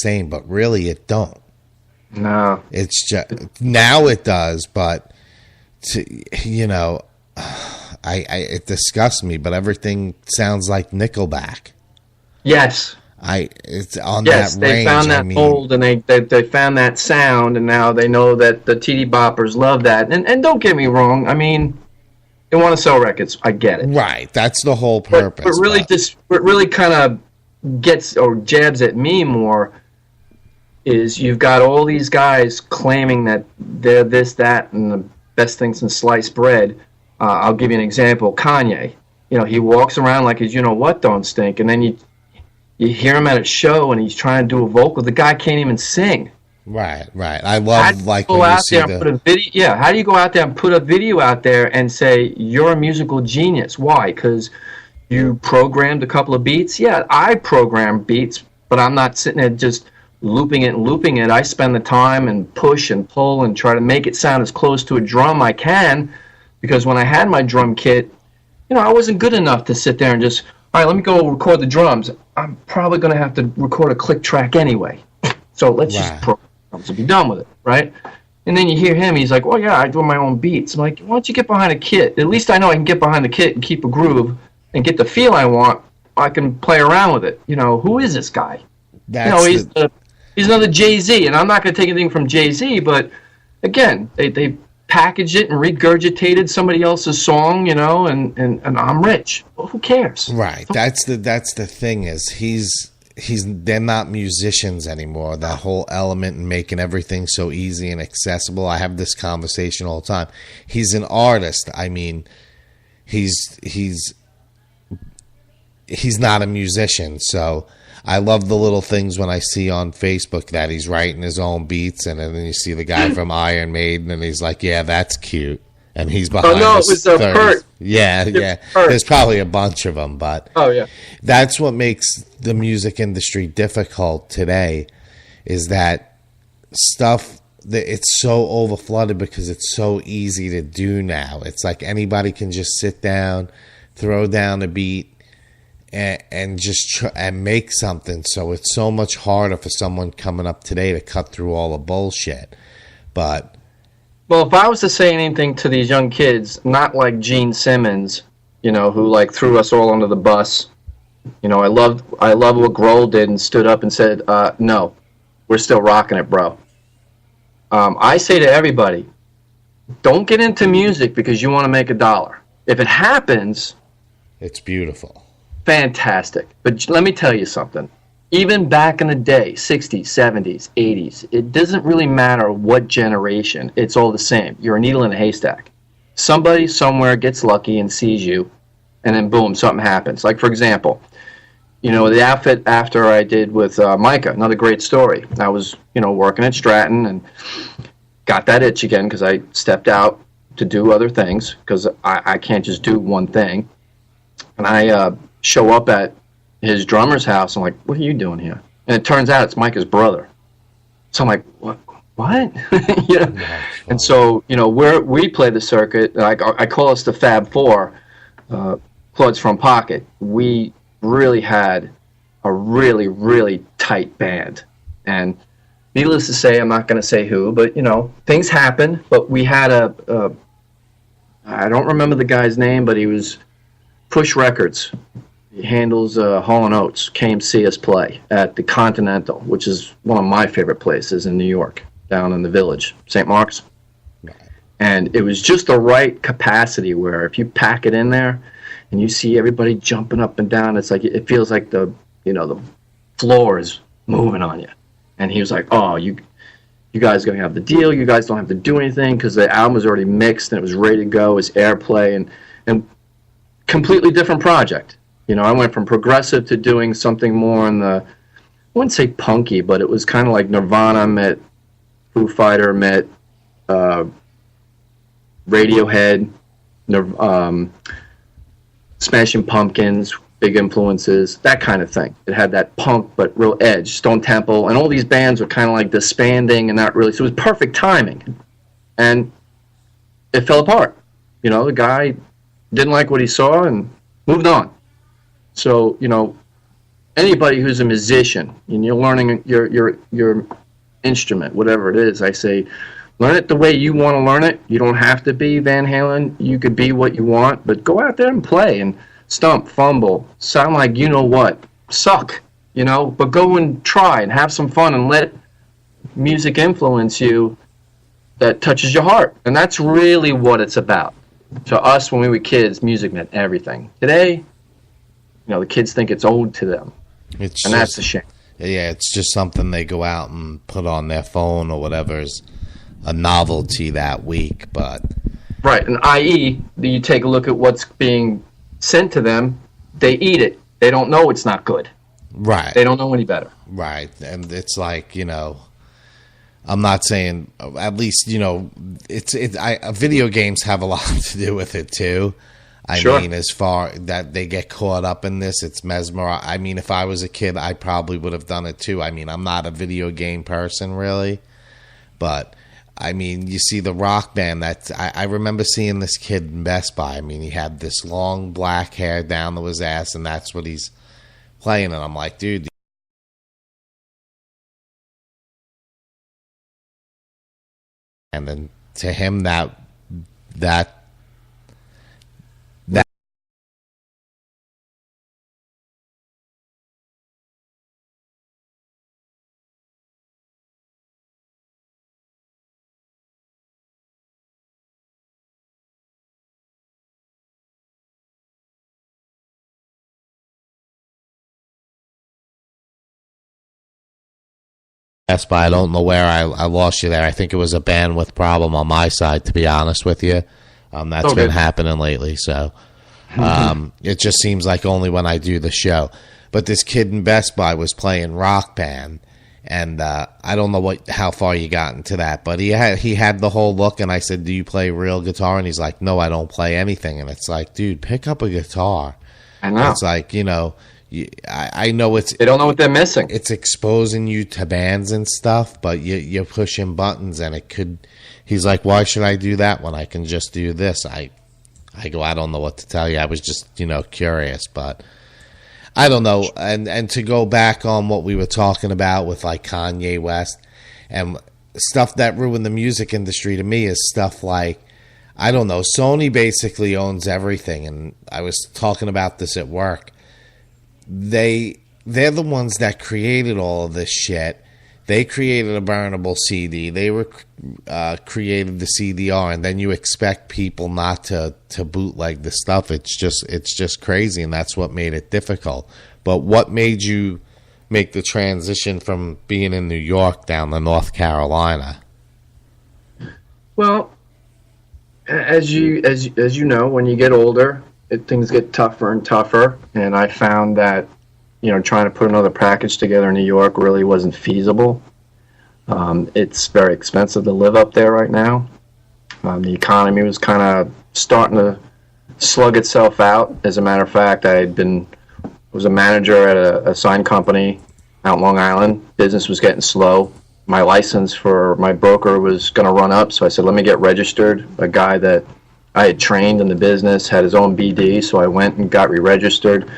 same, but really it don't. No. It's just now it does, but it disgusts me. But everything sounds like Nickelback. Yes. It's on yes, that they range. found that mold, and they found that sound, and now they know that the TD Boppers love that. And don't get me wrong, I mean, they want to sell records. I get it. Right, that's the whole purpose. What really kind of gets or jabs at me more is you've got all these guys claiming that they're this, that, and the best thing since sliced bread. I'll give you an example. Kanye, he walks around like his you-know-what don't stink, and then you hear him at a show, and he's trying to do a vocal. The guy can't even sing. Right. I love like when you see how do you go out there and put a video out there and say you're a musical genius? Why? Because you programmed a couple of beats? Yeah, I program beats, but I'm not sitting there just looping it. I spend the time and push and pull and try to make it sound as close to a drum I can, because when I had my drum kit, I wasn't good enough to sit there and just, all right, let me go record the drums. I'm probably going to have to record a click track anyway. So let's just program drums and be done with it, right? And then you hear him, he's like, well, yeah, I do my own beats. I'm like, why don't you get behind a kit? At least I know I can get behind the kit and keep a groove and get the feel I want. I can play around with it. Who is this guy? He's another Jay-Z, and I'm not going to take anything from Jay-Z, but again, they packaged it and regurgitated somebody else's song, and I'm rich. Well, who cares? Right. That's the thing is they're not musicians anymore. That whole element in making everything so easy and accessible. I have this conversation all the time. He's an artist. I mean, he's not a musician, so I love the little things when I see on Facebook that he's writing his own beats, and then you see the guy from Iron Maiden, and he's like, "Yeah, that's cute," and he's behind. Oh no, it was Kurt. Yeah. There's probably a bunch of them, but that's what makes the music industry difficult today. Is that stuff that it's so overflooded because it's so easy to do now. It's like anybody can just sit down, throw down a beat, and just and make something. So it's so much harder for someone coming up today to cut through all the bullshit. But if I was to say anything to these young kids, not like Gene Simmons, who like threw us all under the bus. I love what Grohl did and stood up and said, "No, we're still rocking it, bro." I say to everybody, don't get into music because you want to make $1. If it happens, it's beautiful. Fantastic. But let me tell you something. Even back in the day, 60s, 70s, 80s, it doesn't really matter what generation. It's all the same. You're a needle in a haystack. Somebody somewhere gets lucky and sees you, and then boom, something happens. Like, for example, the outfit after I did with Micah, another great story. I was, working at Stratton and got that itch again because I stepped out to do other things because I can't just do one thing. And I show up at his drummer's house. I'm like, what are you doing here? And it turns out it's Micah's brother. So I'm like, what? And so, we play the circuit. I call us the Fab Four, Claude's From Pocket. We really had a really, really tight band. And needless to say, I'm not going to say who, but, things happen. But we had I don't remember the guy's name, but he was Push Records. He handles Hall & Oates, came see us play at the Continental, which is one of my favorite places in New York, down in the Village, St. Mark's. Right. And it was just the right capacity where if you pack it in there and you see everybody jumping up and down, it's like it feels like the floor is moving on you. And he was like, "Oh, you guys are going to have the deal. You guys don't have to do anything because the album was already mixed and it was ready to go. It was airplay and completely different project." I went from progressive to doing something more in the, I wouldn't say punky, but it was kind of like Nirvana met Foo Fighter met Radiohead, Smashing Pumpkins, big influences, that kind of thing. It had that punk but real edge. Stone Temple, and all these bands were kind of like disbanding and not really. So it was perfect timing, and it fell apart. The guy didn't like what he saw and moved on. So, anybody who's a musician and you're learning your instrument, whatever it is, I say, learn it the way you want to learn it. You don't have to be Van Halen. You could be what you want, but go out there and play and stump, fumble, sound like you know what, suck, but go and try and have some fun and let music influence you that touches your heart. And that's really what it's about. To us, when we were kids, music meant everything. Today, the kids think it's old to them. That's a shame. Yeah, it's just something they go out and put on their phone or whatever is a novelty that week. But right, and i.e., you take a look at what's being sent to them, they eat it. They don't know it's not good. Right. They don't know any better. Right, and it's like, I'm not saying, at least, video games have a lot to do with it too. I mean, as far that they get caught up in this, it's mesmerizing. I mean, if I was a kid, I probably would have done it too. I mean, I'm not a video game person really, but I mean, you see the Rock Band. I remember seeing this kid in Best Buy. I mean, he had this long black hair down to his ass, and that's what he's playing. And I'm like, dude. And then to him, that Best Buy. I don't know where I lost you there. I think it was a bandwidth problem on my side, to be honest with you. That's been happening lately. So it just seems like only when I do the show. But this kid in Best Buy was playing Rock Band, and I don't know how far you got into that, but he had the whole look, and I said, do you play real guitar? And he's like, no, I don't play anything. And it's like, dude, pick up a guitar. I know. It's like, I know they don't know what they're missing. It's exposing you to bands and stuff, but you're pushing buttons, and it could. He's like, why should I do that when I can just do this? I go, I don't know what to tell you. I was just curious, but I don't know. And to go back on what we were talking about with like Kanye West and stuff that ruined the music industry to me is stuff like, I don't know. Sony basically owns everything, and I was talking about this at work. They're the ones that created all of this shit. They created a burnable CD. They created the CDR, and then you expect people not to bootleg the stuff. It's just crazy, and that's what made it difficult. But what made you make the transition from being in New York down to North Carolina? Well, as you know, when you get older, things get tougher and tougher, and I found that trying to put another package together in New York really wasn't feasible. It's very expensive to live up there right now. The economy was kind of starting to slug itself out. As a matter of fact, I was a manager at a sign company out in Long Island. Business was getting slow. My license for my broker was going to run up, so I said, let me get registered. A guy that I had trained in the business had his own BD, so I went and got re-registered.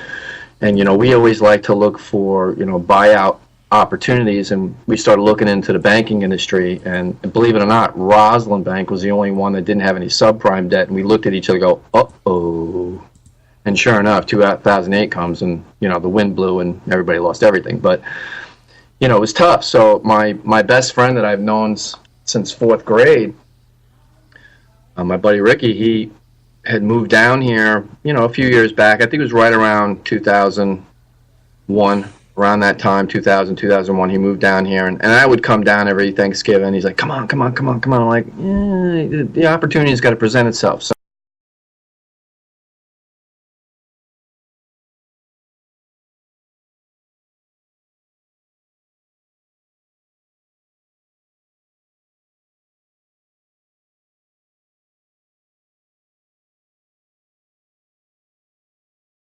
And, we always like to look for, buyout opportunities, and we started looking into the banking industry, and believe it or not, Roslyn Bank was the only one that didn't have any subprime debt, and we looked at each other and go, uh-oh. And sure enough, 2008 comes, and, the wind blew, and everybody lost everything. But, it was tough. So my best friend that I've known since fourth grade, my buddy Ricky, he had moved down here, a few years back. I think it was right around 2001, around that time, 2001, he moved down here. And I would come down every Thanksgiving. He's like, come on. I'm like, yeah, the opportunity's got to present itself. So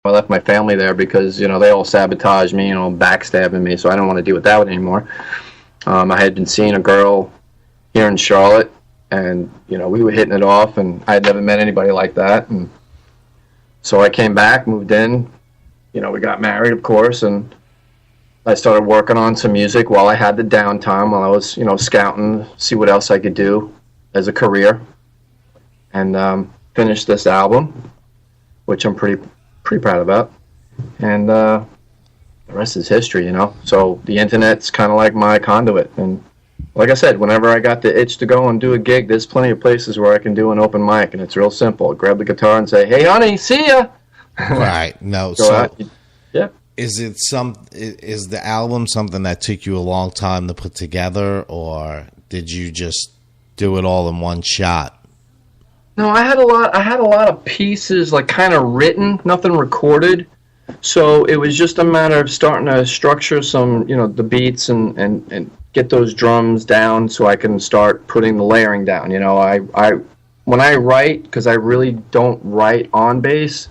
I left my family there because, they all sabotaged me, backstabbing me, so I don't want to deal with that anymore. I had been seeing a girl here in Charlotte, and, we were hitting it off, and I had never met anybody like that. And so I came back, moved in, we got married, of course, and I started working on some music while I had the downtime, while I was, scouting, see what else I could do as a career, and finished this album, which I'm pretty proud about. And the rest is history, So the internet's kind of like my conduit. And like I said, whenever I got the itch to go and do a gig, there's plenty of places where I can do an open mic, and it's real simple. I grab the guitar and say, "Hey, honey, see ya." Right. No. Yeah. Is the album something that took you a long time to put together, or did you just do it all in one shot? No, I had a lot of pieces like kind of written, nothing recorded. So it was just a matter of starting to structure some, the beats and get those drums down so I can start putting the layering down. When I write, because I really don't write on bass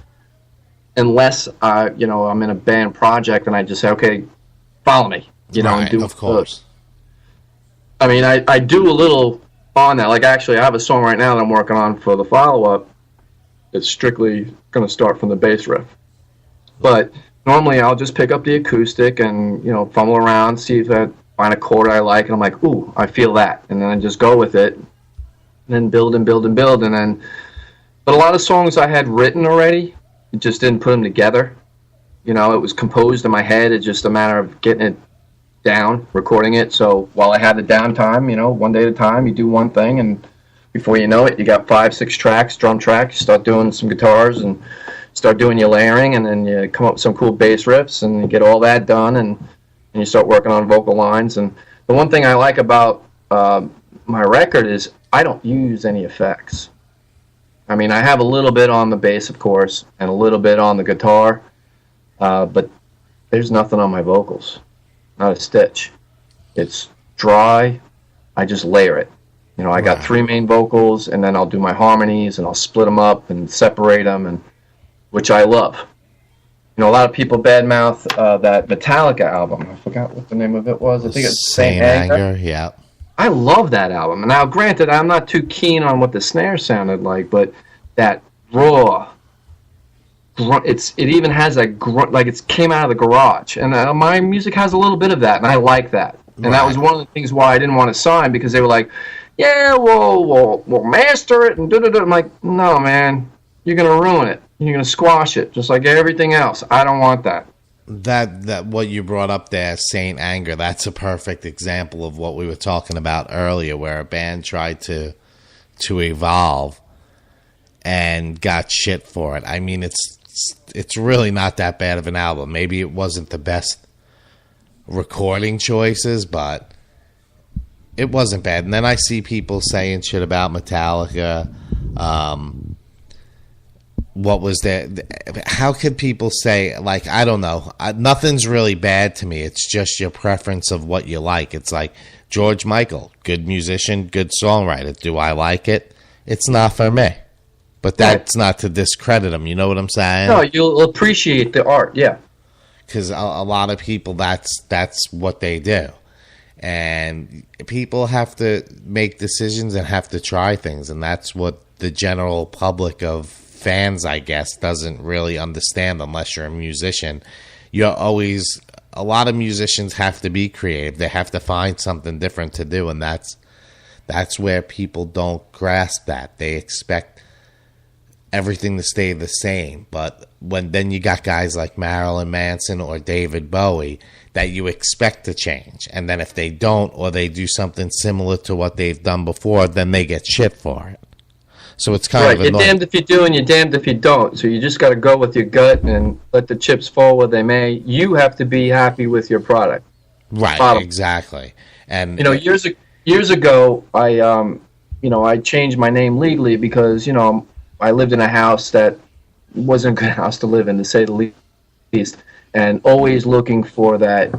unless I'm in a band project and I just say, okay, follow me, right, and do of course. I mean, I do a little on that. Like, actually, I have a song right now that I'm working on for the follow-up. It's strictly going to start from the bass riff. But normally I'll just pick up the acoustic and, fumble around, see if I find a chord I like, and I'm like, ooh, I feel that. And then I just go with it, and then build and build and build. And then, but a lot of songs I had written already, just didn't put them together. It was composed in my head. It's just a matter of getting it down, recording it. So while I had the downtime, one day at a time, you do one thing, and before you know it, you got 5-6 tracks, drum tracks. You start doing some guitars and start doing your layering, and then you come up with some cool bass riffs, and you get all that done, and you start working on vocal lines. And the one thing I like about my record is I don't use any effects. I mean, I have a little bit on the bass, of course, and a little bit on the guitar, but there's nothing on my vocals, not a stitch. It's dry. I just layer it. I got 3 main vocals, and then I'll do my harmonies, and I'll split them up and separate them, and which I love. A lot of people badmouth that Metallica album. I forgot what the name of it was. I think it's Saint Anger. Yeah. I love that album. Now, granted, I'm not too keen on what the snare sounded like, but that raw grunt, it even has a grunt, like it came out of the garage. And my music has a little bit of that, and I like that. And that was one of the things why I didn't want to sign, because they were like, yeah, we'll master it and da-da-da. I'm like, no, man, you're going to ruin it. You're going to squash it, just like everything else. I don't want that. That what you brought up there, Saint Anger, that's a perfect example of what we were talking about earlier, where a band tried to evolve and got shit for it. I mean, it's really not that bad of an album. Maybe it wasn't the best recording choices, but it wasn't bad. And then I see people saying shit about Metallica. What was that? How could people say, like, I don't know. Nothing's really bad to me. It's just your preference of what you like. It's like George Michael, good musician, good songwriter. Do I like it? It's not for me. But that's not to discredit him. You know what I'm saying? No, you'll appreciate the art, yeah. Because a lot of people, that's what they do. And people have to make decisions and have to try things. And that's what the general public of fans, I guess, doesn't really understand unless you're a musician. A lot of musicians have to be creative. They have to find something different to do, and that's where people don't grasp that. They expect everything to stay the same. But then you got guys like Marilyn Manson or David Bowie that you expect to change. And then if they don't, or they do something similar to what they've done before, then they get shit for it. So it's kind of annoying. You're damned if you do and you're damned if you don't. So you just got to go with your gut and let the chips fall where they may. You have to be happy with your product. Right, exactly. And years ago, I changed my name legally because I lived in a house that wasn't a good house to live in, to say the least, and always looking for that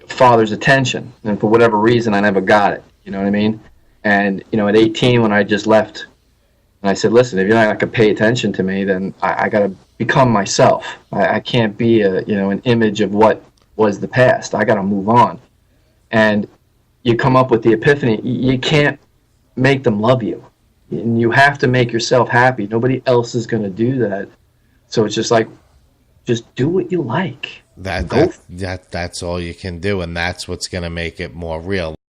father's attention. And for whatever reason, I never got it. You know what I mean? And at 18, when I just left. And I said, listen, if you're not going to pay attention to me, then I got to become myself. I can't be an image of what was the past. I got to move on. And you come up with the epiphany. You can't make them love you. And you have to make yourself happy. Nobody else is going to do that. So it's just like, Just do what you like. That's all you can do, and that's what's going to make it more real.